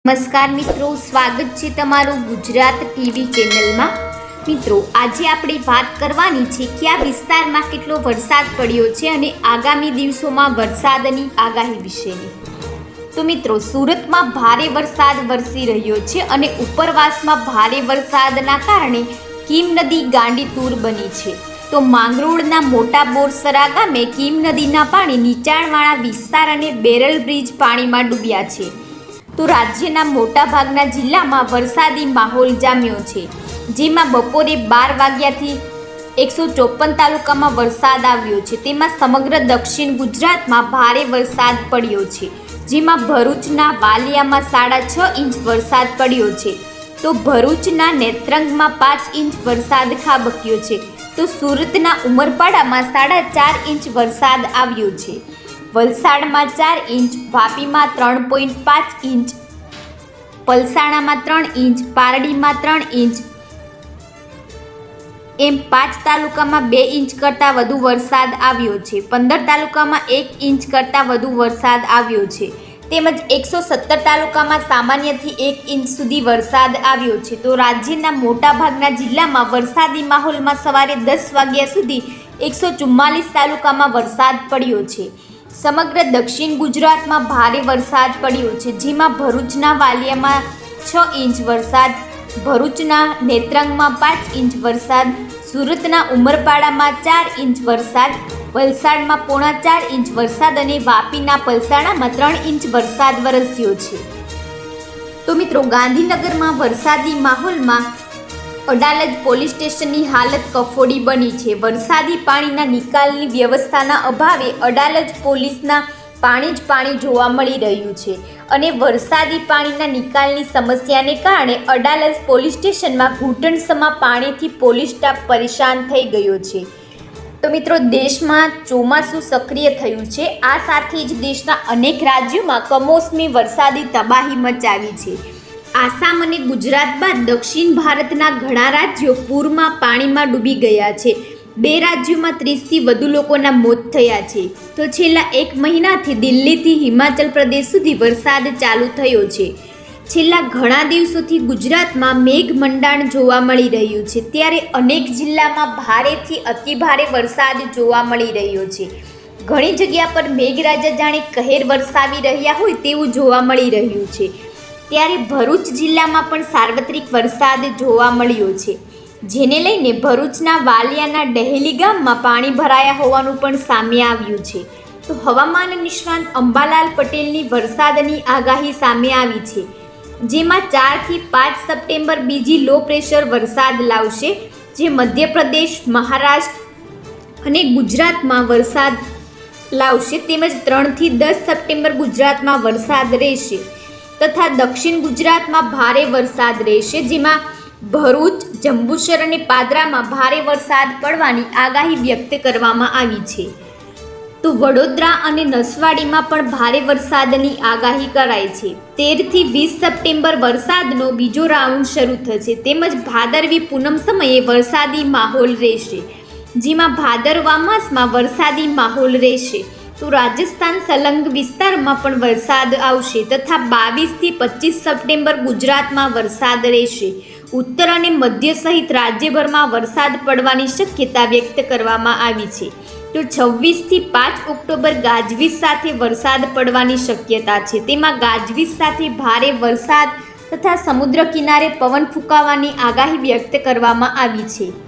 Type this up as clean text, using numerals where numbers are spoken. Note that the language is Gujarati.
નમસ્કાર મિત્રો, સ્વાગત છે તમારું ગુજરાત ટીવી ચેનલમાં। મિત્રો, આજે આપણે વાત કરવાની છે કે આ વિસ્તારમાં કેટલો વરસાદ પડ્યો છે અને આગામી દિવસોમાં વરસાદની આગાહી વિશેની। તો મિત્રો, સુરતમાં ભારે વરસાદ વરસી રહ્યો છે અને ઉપરવાસમાં ભારે વરસાદના કારણે કીમ નદી ગાંડીતુર બની છે। તો માંગરોળના મોટા બોરસરા ગામે કીમ નદીના પાણી નીચાણવાળા વિસ્તાર અને બેરલ બ્રિજ પાણીમાં ડૂબ્યા છે। તો રાજ્યના મોટાભાગના જિલ્લામાં વરસાદી માહોલ જામ્યો છે, જેમાં બપોરે 12 વાગ્યાથી 154 તાલુકામાં વરસાદ આવ્યો છે। તેમાં સમગ્ર દક્ષિણ ગુજરાતમાં ભારે વરસાદ પડ્યો છે, જેમાં ભરૂચના વાલિયામાં 6.5 ઇંચ વરસાદ પડ્યો છે। તો ભરૂચના નેત્રંગમાં 5 ઇંચ વરસાદ ખાબક્યો છે। તો સુરતના ઉમરપાડામાં 4.5 ઇંચ વરસાદ આવ્યો છે। વલસાડમાં 4 ઇંચ, વાપીમાં 3.5 ઇંચ, પલસાણામાં 3 ઇંચ, પારડીમાં 3 ઇંચ એમ 5 તાલુકામાં 2 ઇંચ કરતાં વધુ વરસાદ આવ્યો છે। 15 તાલુકામાં 1 ઇંચ કરતાં વધુ વરસાદ આવ્યો છે, તેમજ 117 તાલુકામાં સામાન્યથી 1 ઇંચ સુધી વરસાદ આવ્યો છે। તો રાજ્યના મોટાભાગના જિલ્લામાં વરસાદી માહોલમાં સવારે 10 વાગ્યા સુધી 144 તાલુકામાં વરસાદ પડ્યો છે। સમગ્ર દક્ષિણ ગુજરાતમાં ભારે વરસાદ પડ્યો છે, જેમાં ભરૂચના વાલિયામાં 6 ઇંચ વરસાદ, ભરૂચના નેત્રંગમાં 5 ઇંચ વરસાદ, સુરતના ઉમરપાડામાં 4 ઇંચ વરસાદ, વલસાડમાં 4.5 ઇંચ વરસાદ અને વાપીના પલસાણામાં 3 ઇંચ વરસાદ વરસ્યો છે। તો મિત્રો, ગાંધીનગરમાં વરસાદી માહોલમાં અડાલજ પોલીસ સ્ટેશનની હાલત કફોડી બની છે। વરસાદી પાણીના નિકાલની વ્યવસ્થાના અભાવે અડાલજ પોલીસના પાણી જોવા મળી રહ્યું છે અને વરસાદી પાણીના નિકાલની સમસ્યાને કારણે અડાલજ પોલીસ સ્ટેશનમાં ઘૂંટણસમા પાણીથી પોલીસ સ્ટાફ પરેશાન થઈ ગયો છે। તો મિત્રો, દેશમાં ચોમાસું સક્રિય થયું છે। આ સાથે જ દેશના અનેક રાજ્યોમાં કમોસમી વરસાદી તબાહી મચાવી છે। આસામ અને ગુજરાત બાદ દક્ષિણ ભારતના ઘણા રાજ્યો પૂરમાં પાણીમાં ડૂબી ગયા છે। 2 રાજ્યોમાં 30થી વધુ લોકોના મોત થયા છે। તો છેલ્લા 1 મહિનાથી દિલ્હીથી હિમાચલ પ્રદેશ સુધી વરસાદ ચાલુ થયો છે। છેલ્લા ઘણા દિવસોથી ગુજરાતમાં મેઘમંડાણ જોવા મળી રહ્યું છે, ત્યારે અનેક જિલ્લામાં ભારેથી અતિભારે વરસાદ જોવા મળી રહ્યો છે। ઘણી જગ્યા પર મેઘરાજા જાણે કહેર વરસાવી રહ્યા હોય તેવું જોવા મળી રહ્યું છે। ત્યારે ભરૂચ જિલ્લામાં પણ સાર્વત્રિક વરસાદ જોવા મળ્યો છે, જેને લઈને ભરૂચના વાલિયાના ડહેલી ગામમાં પાણી ભરાયા હોવાનું પણ સામે આવ્યું છે। તો હવામાન નિષ્ણાંત અંબાલાલ પટેલની વરસાદની આગાહી સામે આવી છે, જેમાં 4 થી 5 સપ્ટેમ્બર બીજી લો પ્રેશર વરસાદ લાવશે, જે મધ્યપ્રદેશ, મહારાષ્ટ્ર અને ગુજરાતમાં વરસાદ લાવશે, તેમજ 3 થી 10 સપ્ટેમ્બર ગુજરાતમાં વરસાદ રહેશે તથા દક્ષિણ ગુજરાતમાં ભારે વરસાદ રહેશે, જેમાં ભરૂચ, જંબુસર અને પાદરામાં ભારે વરસાદ પડવાની આગાહી વ્યક્ત કરવામાં આવી છે। તો વડોદરા અને નસવાડીમાં પણ ભારે વરસાદની આગાહી કરાઈ છે। 13 થી 20 સપ્ટેમ્બર વરસાદનો બીજો રાઉન્ડ શરૂ થશે, તેમજ ભાદરવી પૂનમ સમયે વરસાદી માહોલ રહેશે, જેમાં ભાદરવા માસમાં વરસાદી માહોલ રહેશે। તો રાજસ્થાન સંલગ્ન વિસ્તારમાં પણ વરસાદ આવશે તથા 22 થી 25 સપ્ટેમ્બર ગુજરાતમાં વરસાદ રહેશે। ઉત્તર અને મધ્ય સહિત રાજ્યભરમાં વરસાદ પડવાની શક્યતા વ્યક્ત કરવામાં આવી છે। તો 26 થી 5 ઓક્ટોબર ગાજવીજ સાથે વરસાદ પડવાની શક્યતા છે, તેમાં ગાજવીજ સાથે ભારે વરસાદ તથા સમુદ્ર કિનારે પવન ફૂંકાવાની આગાહી વ્યક્ત કરવામાં આવી છે।